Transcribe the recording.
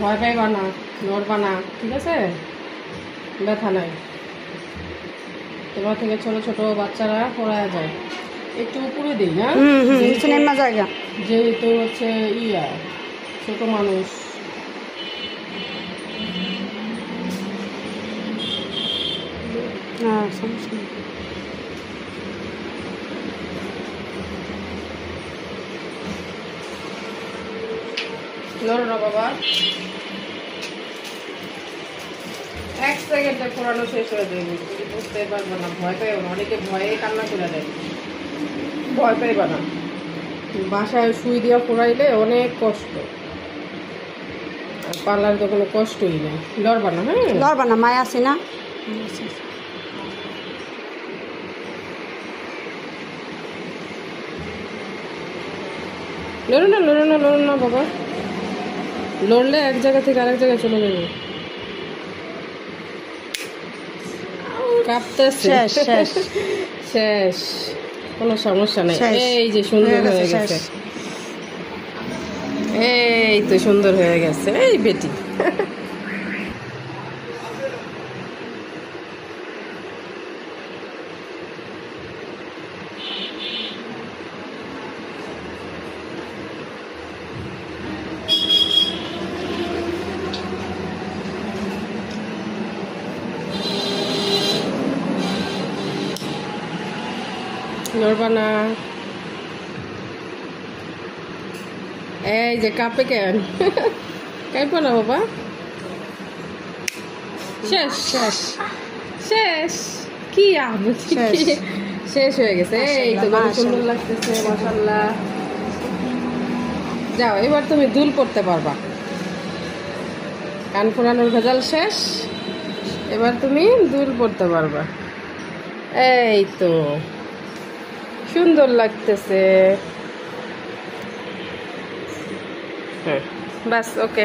ভয় পাইবা না, নড়বা না, ঠিক আছে? ব্যথা নাই। তোমার থেকে ছোট ছোট বাচ্চারা পড়া যায়। একটু উপরে দিই, হ্যাঁ? যেহেতু হচ্ছে ছোট মানুষ। নড়ো না বাবা, 1 সেকেন্ডে পড়ানো শেষ হয়ে যাবে, বুঝতে পারবো না। ভয় পাইও না, অনেকে ভয়ে কান্না করে দেয়। ভয় পাইবা না, বাসায় সুই দিয়া পড়াইলে অনেক কষ্ট, আর পার্লারে তো কোনো কষ্টই নেই। লড়বা না, হ্যাঁ? লড়বা না, মায় আছে না। লড়ো না, লড়ো না, লড়ো না বাবা। লড়লে এক জায়গা থেকে আরেক জায়গায় চলে যাবে। কাঁপতেছে, শেষ, কোনো সমস্যা নেই। এই যে সুন্দর হয়ে গেছে, এই তো সুন্দর হয়ে গেছে। এই বেটি, লড়বা না। এই যে কাঁপে কেন? কাঁপো না বাবা। শেষ শেষ শেষ, কি শেষ হয়ে গেছে। এই তো কত সুন্দর লাগতেছে, মাশাআল্লাহ। যাও, এবার তুমি দুল পড়তে পারবা। কান ফোড়ানোর ভেজাল শেষ, এবার তুমি দুল পড়তে পারবা। এই তো সুন্দর লাগতেছে। বাস, ওকে।